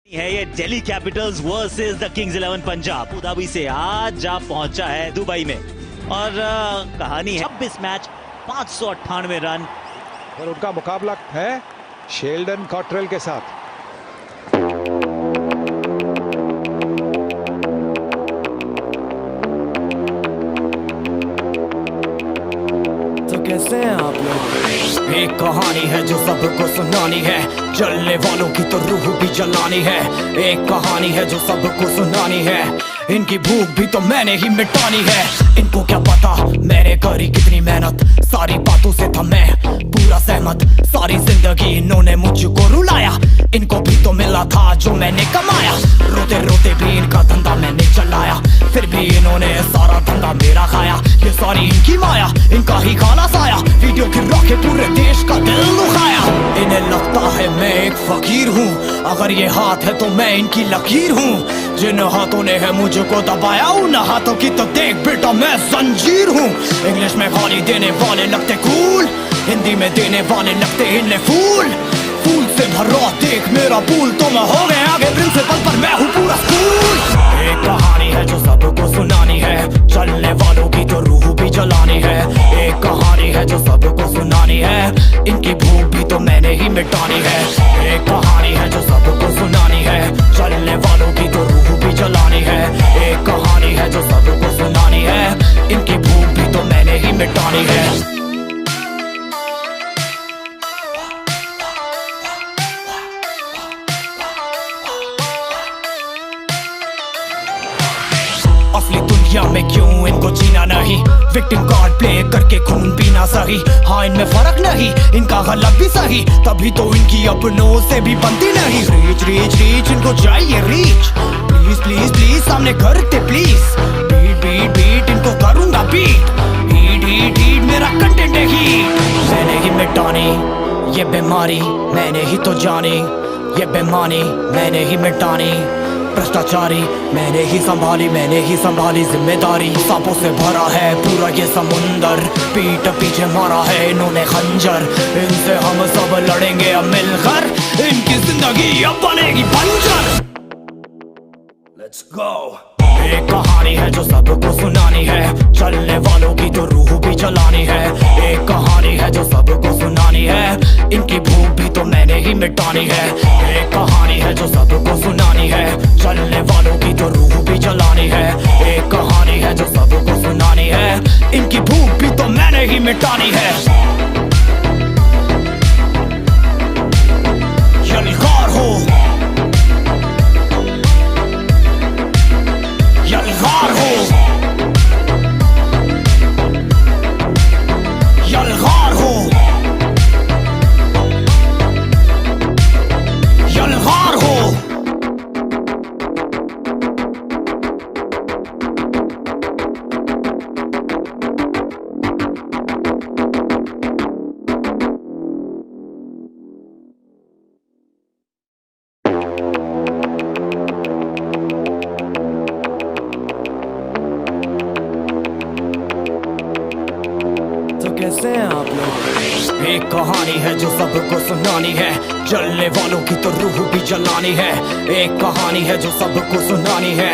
है ये Delhi Capitals versus the Kings 11 Punjab. Abu Dhabi से आज जा पहुंचा है दुबई में और कहानी है 26 मैच 598 रन और उनका मुकाबला है शेल्डन कॉट्रेल के साथ। तो कैसे हैं आप लोग? एक कहानी है जो सबको सुनानी है, जलने वालों की तो रूह भी जलानी है। एक कहानी है जो सबको सुनानी है, इनकी भूख भी तो मैंने ही मिटानी है। इनको क्या पता मैंने करी कितनी मेहनत, सारी बातों से था मैं पूरा सहमत। सारी जिंदगी इन्होंने मुझको रुलाया, इनको भी तो मिला था जो मैंने कमाया। रोते रोते भी इनका धंधा मैंने चलाया, फिर भी इन्होंने सारा धंधा मेरा खाया। ये सारी इनकी माया, इनका ही खाना साया, वीडियो गिरा के पूरे देश का दिल दुखाया। इन्हें लगता है मैं एक फकीर हूँ, अगर ये हाथ है तो मैं इनकी लकीर हूँ। जिन हाथों ने है मुझको दबाया, उन हाथों की तो देख बेटा मैं जंजीर हूँ। इंग्लिश में गाली देने वाले लगते कूल, हिंदी में देने वाले लगते इन्हें फूल। फूल से भरा देख मेरा पूल, तो मैं हो गया आगे प्रिंसिपल पर मैं हूँ पूरा स्कूल। एक कहानी है जो सबको सुनानी है, चलने वालों की तो रूह भी जलानी है। एक कहानी है जो सबको सुनानी है, इनकी भूख भी तो मैंने ही मिटानी है। एक कहानी है जो सबको सुनानी है, चलने वालों की तो रूह भी जलानी है। एक कहानी है जो सबको सुनानी है, इनकी भूख भी तो मैंने ही मिटानी है। असली दुनिया में क्यों इनको जीना नहीं, विक्टिम कार्ड प्ले करके खून पीना सही। हाँ इनमें फर्क नहीं, इनका गलत भी सही, तभी तो इनकी अपनों से भी बनती नहीं। रीच रीच रीच इनको चाहिए रीच, प्लीज प्लीज प्लीज सामने करते प्लीज। बीट बीट बीट इनको करूंगा बीट, हीट हीट हीट मेरा कंटेंट है हीट। मैंने ही मिटानी ये बीमारी, मैंने ही तो जानी ये बेमानी, मैंने ही मिटानी भ्रष्टाचारी। मैंने ही संभाली जिम्मेदारी। सांपों से भरा है पूरा ये समुंदर, पीठ पीछे मारा है इन्होंने खंजर। इनसे हम सब लड़ेंगे अब मिलकर, इनकी जिंदगी अब बनेगी बंजर। Let's go। एक कहानी है जो सबको सुनानी है, चलने वालों की तो रूह भी जलानी है। एक कहानी है जो सबको सुनानी है, इनकी भूख भी तो मैंने ही मिटानी है। एक कहानी है जो सबको सुनानी है, चलने वालों की तो रूह भी जलानी है। एक कहानी है जो सबको सुनानी है, इनकी भूख भी तो मैंने ही मिटानी है। यलगार हो यलगार हो यलगार हो यलगार हो। कैसे हैं आप लोग? एक कहानी है जो सबको सुनानी है, जलने वालों की तो रूह भी जलानी है। एक कहानी है जो सबको सुनानी है,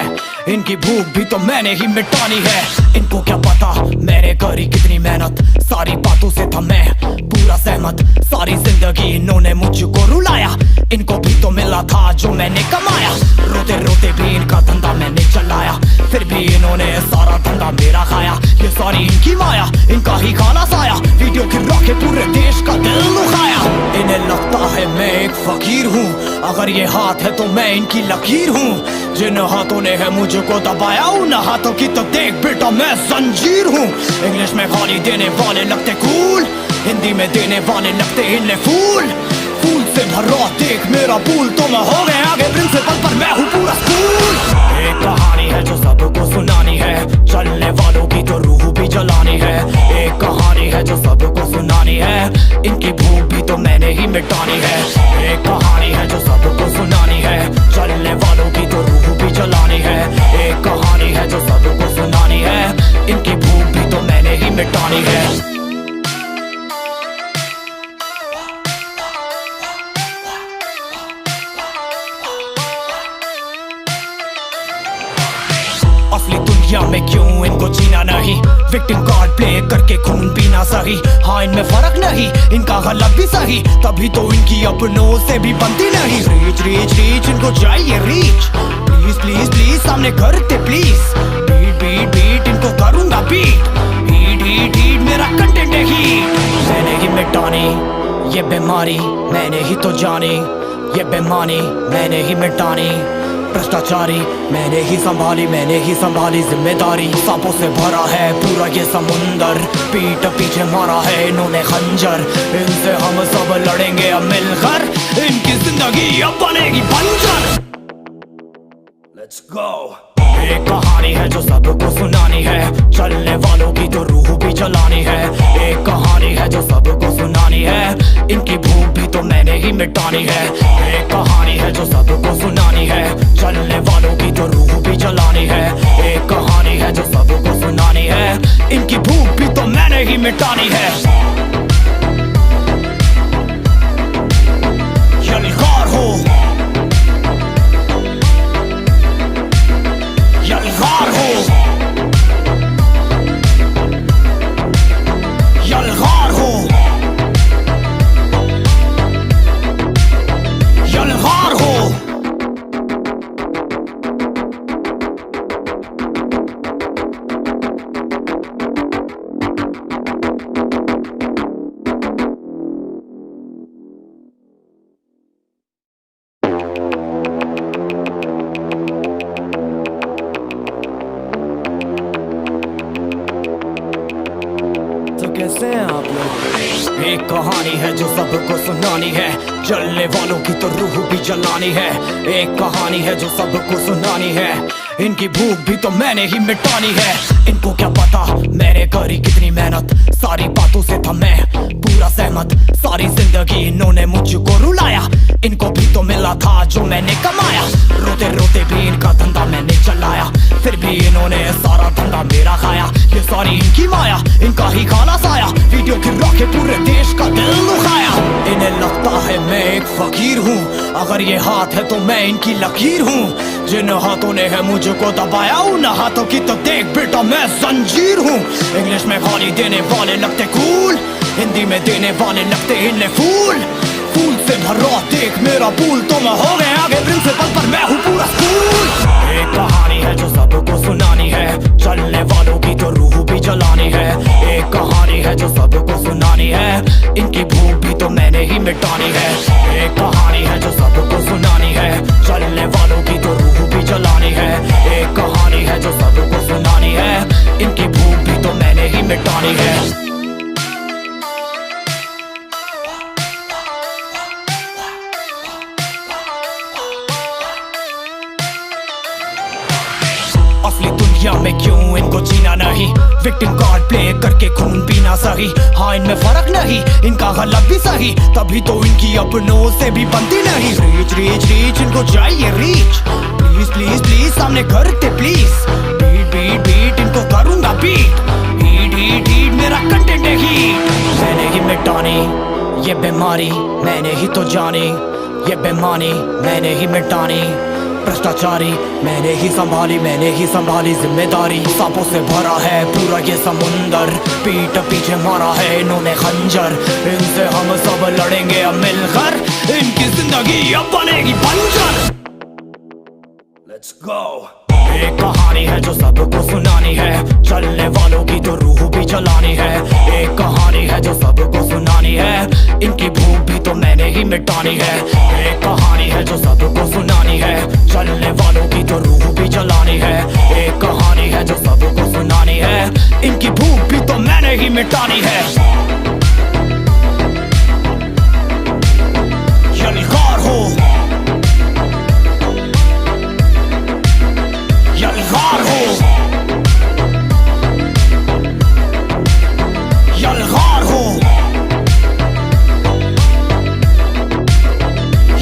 इनकी भूख भी तो मैंने ही मिटानी है। इनको क्या पता मैंने करी कितनी मेहनत, सारी बातों से था मैं पूरा सहमत। सारी जिंदगी इन्होंने मुझको रुलाया, इनको भी तो मिला था जो मैंने कमाया। रोते रोते भी इनका धंधा मैंने चलाया, फिर भी इन्होंने सारा धंधा मेरा खाया। ये सारी इनकी माया, इनका ही खाना साया, वीडियो गिरा के पूरे देश का दिल दुखाया। इन्हें लगता है मैं एक फकीर हूँ, अगर ये हाथ है तो मैं इनकी लकीर हूँ। जिन हाथों ने है मुझको दबाया, उन हाथों की तो देख बेटा मैं जंजीर हूँ। इंग्लिश में गाली देने वाले लगते कूल, हिंदी में देने वाले लगते इन्हें फूल। फूल से भरा देख मेरा पूल, तो मैं हो गया आगे प्रिंसिपल पर मैं हूँ पूरा स्कूल। एक कहानी है जो सबको सुनानी है, चलने वालों की तो रूह भी जलानी है। एक कहानी है जो सबको सुनानी है, इनकी भूख भी तो मैंने ही मिटानी है। एक कहानी है जो सबको सुनानी है, चलने वालों की तो रूह भी जलानी है। एक कहानी है जो सबको सुनानी है, इनकी भूख भी तो मैंने ही मिटानी है। दुनिया में क्यों इनको जीना नहीं, विक्टिम कार्ड प्ले करके खून पीना सही। हाँ इनमें फर्क नहीं, इनका गलत भी सही, तभी तो इनकी अपनों से भी बनती नहीं। रीच रीच रीच इनको चाहिए रीच, प्लीज प्लीज प्लीज सामने करते प्लीज। बीट बीट बीट इनको करूंगा बीट, हीट हीट हीट मेरा कंटेंट है हीट। मैंने ही मिटानी ये बीमारी, मैंने ही तो जानी ये बेमानी, मैंने ही मिटानी भ्रष्टाचारी, मैंने ही संभाली जिम्मेदारी। सांपों से भरा है पूरा ये समुंदर, पीठ पीछे मारा है इन्होंने खंजर। इनसे हम सब लड़ेंगे अब मिलकर, इनकी जिंदगी अब बनेगी बंजर। Let's go। एक कहानी है जो सबको सुनानी है, चलने वालों की तो रूह भी जलानी है। एक कहानी है जो सबको सुनानी है, इनकी भूख भी तो मैंने ही मिटानी है। एक कहानी है जो सबको सुनानी है, चलने वालों की तो रूह भी जलानी है। एक कहानी है जो सबको सुनानी है, इनकी भूख भी तो मैंने ही मिटानी है। यलगार हो, यलगार हो, यलगार हो, यलगार हो। कैसे हैं आप लोग? एक कहानी है जो सबको सुनानी है, जलने वालों की तो रूह भी जलानी है। एक कहानी है जो सबको सुनानी है, इनकी भूख भी तो मैंने ही मिटानी है। इनको क्या पता मैंने करी कितनी मेहनत, सारी बातों से था मैं पूरा सहमत। सारी जिंदगी इन्होंने मुझको रुलाया, इनको भी तो मिला था जो मैंने कमाया। रोते रोते भी इनका धंधा मैंने चलाया, फिर भी इन्होंने सारा धंधा मेरा खाया। ये सारी इनकी माया, इनका ही खाना साया, वीडियो गिरा के पूरे देश का दिल दुखाया। इन्हें लगता है मैं एक फकीर हूँ, अगर ये हाथ है तो मैं इनकी लकीर हूँ। जिन हाथों ने है मुझको दबाया, उन हाथों की तो देख बेटा मैं जंजीर हूँ। इंग्लिश में गाली देने वाले लगते कूल, हिंदी में देने वाले लगते इन्हें फूल। फूल से भरा देख मेरा पूल, तो मैं हो गया आगे प्रिंसिपल पर मैं हूँ पूरा स्कूल। एक कहानी है जो सबको सुनानी है, चलने वालों की तो रूह भी जलानी है। एक कहानी है जो सबको सुनानी है, इनकी भूख भी तो मैंने ही मिटानी है। एक कहानी है जो सबको सुनानी है, चलने वालों की तो रूह भी जलानी है। एक कहानी है जो सबको सुनानी है, इनकी भूख भी तो मैंने ही मिटानी है। असली दुनिया में क्यों इनको जीना नहीं, विक्टिम कार्ड प्ले करके खून पीना सही। हाँ इनमें फर्क नहीं, इनका गलत भी सही, तभी तो इनकी अपनों से भी बनती नहीं। रीच रीच रीच इनको चाहिए रीच, प्लीज प्लीज प्लीज सामने करते प्लीज। बीट बीट बीट इनको करूंगा बीट, हीट हीट हीट मेरा कंटेंट है हीट। मैंने ही मिटानी ये बीमारी, मैंने ही तो जानी ये बेमानी, मैंने ही मिटानी भ्रष्टाचारी, मैंने ही संभाली जिम्मेदारी। सांपों से भरा है पूरा ये समुंदर, पीठ पीछे मारा है इन्होंने खंजर। इनसे हम सब लड़ेंगे अब मिलकर, इनकी जिंदगी अब बनेगी बंजर। Let's go। एक कहानी है जो सबको सुनानी है, चलने वालों की तो रूह भी जलानी है। एक कहानी है जो सबको सुनानी है, इनकी भूख भी तो मैंने ही मिटानी है। एक कहानी है जो सबको सुनानी है, चलने वालों की तो रूह भी जलानी है। एक कहानी है जो सबको सुनानी है, इनकी भूख भी तो मैंने ही मिटानी है। यलगार हो, यलगार हो, यलगार हो,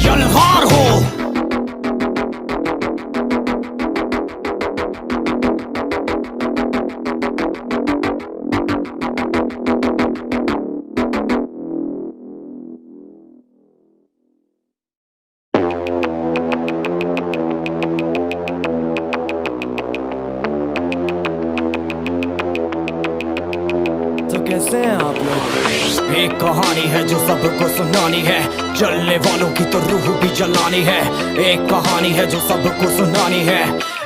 यलगार हो। कैसे हैं आप लोग? एक कहानी है जो सबको सुनानी है, जलने वालों की तो रूह भी जलानी है। एक कहानी है जो सबको सुनानी है,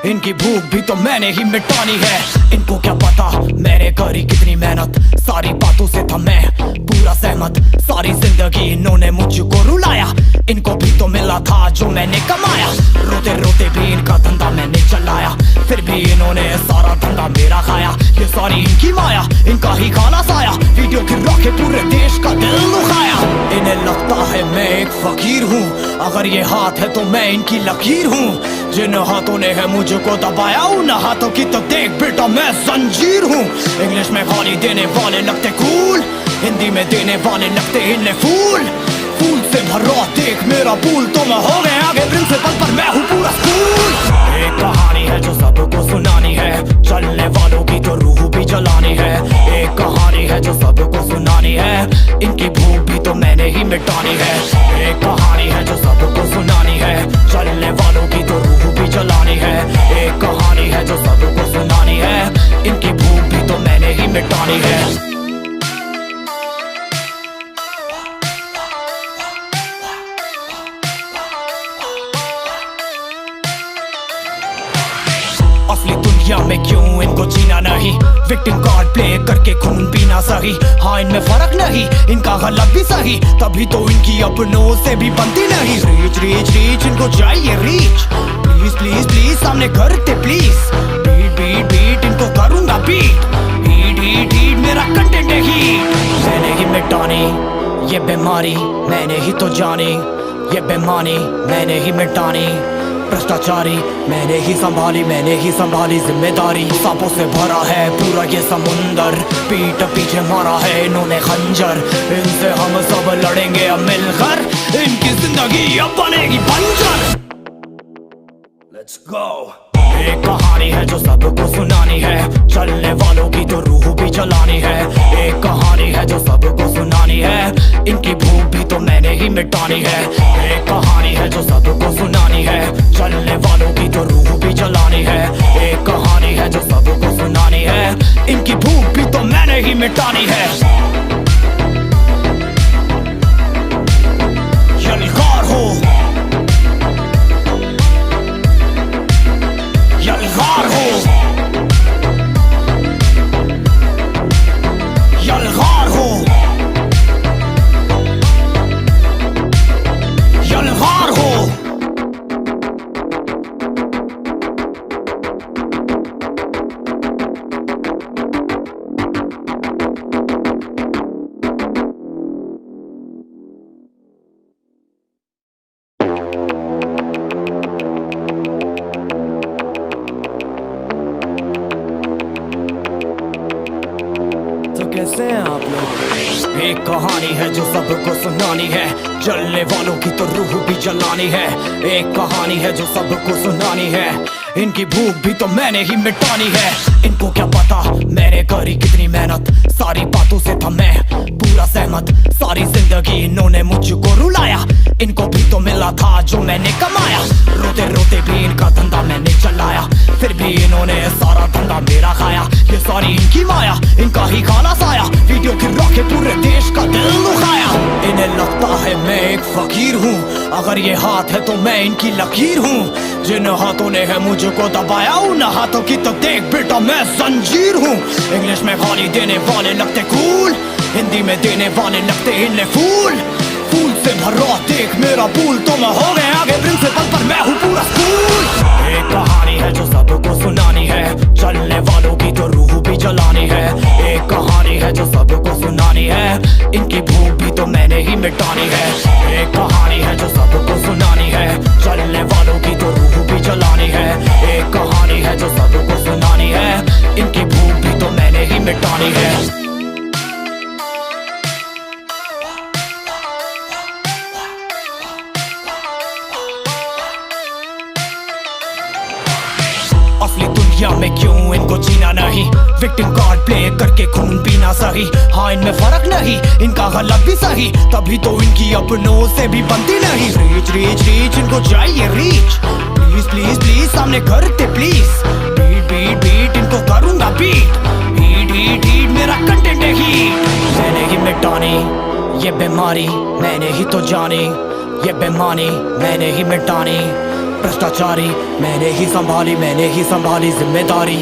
इनकी भूख भी तो मैंने ही मिटानी है। इनको क्या पता मैंने करी कितनी मेहनत, सारी बातों से था मैं पूरा सहमत। सारी जिंदगी इन्होंने मुझको रुलाया, इनको भी तो मिला था जो मैंने कमाया। रोते रोते भी इनका धंधा मैंने चलाया, फिर भी इन्होंने सारा धंधा मेरा खाया। ये सारी इनकी माया, इनका ही खाना साया, वीडियो गिरा के पूरे देश का दिल दुखाया। इन्हें लगता है मैं एक फकीर हूँ, अगर ये हाथ है तो मैं इनकी लकीर हूँ। जिन हाथों ने है मुझको दबाया, उन हाथों की तो देख बेटा मैं जंजीर हूँ। इंग्लिश में गाली देने वाले लगते कूल, हिंदी में देने वाले लगते इन्हें फूल। फूल से भरा देख मेरा पूल, तो मैं हो गया आगे प्रिंसिपल पर मैं हूँ पूरा स्कूल। एक कहानी है जो सबको सुनानी है, चलने वालों की तो रूह भी जलानी है। एक कहानी है जो सबको सुनानी है, इनकी भूख भी तो मैंने ही मिटानी है। एक कहानी है जो सबको सुनानी है, चलने वालों की तो रूह भी जलानी है। एक कहानी है जो सबको सुनानी है, इनकी भूख भी तो मैंने ही मिटानी है। असली दुनिया में क्यों इनको जीना नहीं, विक्टिम कार्ड प्ले करके खून पीना सही। हाँ इनमें फर्क नहीं, इनका गलत भी सही, तभी तो इनकी अपनों से भी बनती नहीं। रीच रीच रीच इनको चाहिए रीच, प्लीज प्लीज प्लीज सामने करते प्लीज। बीट बीट बीट इनको करूंगा बीट, हीट हीट हीट मेरा कंटेंट है हीट। मैंने ही मिटानी ये बीमारी, मैंने ही तो जानी ये बेमानी, मैंने ही मिटानी भ्रष्टाचारी। मैंने ही संभाली जिम्मेदारी। सांपों से भरा है पूरा ये समुंदर, पीठ पीछे मारा है इन्होंने खंजर। इनसे हम सब लड़ेंगे अब मिलकर, इनकी जिंदगी अब बनेगी बंजर। Let's go। एक कहानी है जो सबको सुनानी है, चलने वालों की तो रूह भी जलानी है। एक कहानी है जो सबको सुनानी है, इनकी भूख भी तो मैंने ही मिटानी है। एक कहानी है जो सबको सुनानी है, चलने वालों की तो रूह भी जलानी है। एक कहानी है जो सबको सुनानी है, इनकी भूख भी तो मैंने ही मिटानी है। यलगार हो यलगार हो यलगार हो यलगार हो। कैसे हैं आप लोग? एक कहानी है जो सबको सुनानी है, जलने वालों की तो रूह भी जलानी है। एक कहानी है जो सबको सुनानी है, इनकी भूख भी तो मैंने ही मिटानी है। इनको क्या पता मैंने करी कितनी मेहनत, सारी बातों से था मैं पूरा सहमत। सारी जिंदगी इन्होंने मुझको रुलाया, इनको भी तो मिला था जो मैंने कमाया। रोते रोते भी इनका धंधा मैंने चलाया, फिर भी इन्होंने सारा धंधा मेरा खाया। ये सारी इनकी माया, इनका ही खाना साया, वीडियो गिरा के पूरे देश का दिल दुखाया। इन्हें लगता है मैं एक फकीर हूँ, अगर ये हाथ है तो मैं इनकी लकीर हूँ। जिन हाथों ने है मुझको दबाया, उन हाथों की तो देख बेटा मैं जंजीर हूँ। इंग्लिश में गाली देने वाले लगते कूल, हिंदी में देने वाले लगते इन्हें फूल। फूल से भरा देख मेरा पूल, तो मैं हो गया आगे प्रिंसिपल पर मैं हूँ पूरा स्कूल। एक कहानी है जो सबको सुनानी है, चलने वालों की तो रूह भी जलानी है। एक कहानी है जो सबको सुनानी है, इनकी भूख भी तो मैंने ही मिटानी है। एक कहानी है जो सबको सुनानी है, चलने वालों की तो रूह भी जलानी है। एक कहानी है जो सबको सुनानी है, इनकी भूख भी तो मैंने ही मिटानी है। असली दुनिया में क्यों इनको जीना नहीं, विक्टिम कार्ड प्ले करके खून पीना सही। हाँ इनमें फर्क नहीं, इनका गलत भी सही, तभी तो इनकी अपनों से भी बनती नहीं। रीच रीच रीच इनको चाहिए रीच, प्लीज प्लीज प्लीज सामने करते प्लीज। बीट बीट बीट इनको करूंगा बीट, हीट हीट हीट मेरा कंटेंट है हीट। ये बीमारी मैंने ही तो जानी, ये बेमानी मैंने ही मिटानी, भ्रष्टाचारी मैंने ही संभाली जिम्मेदारी।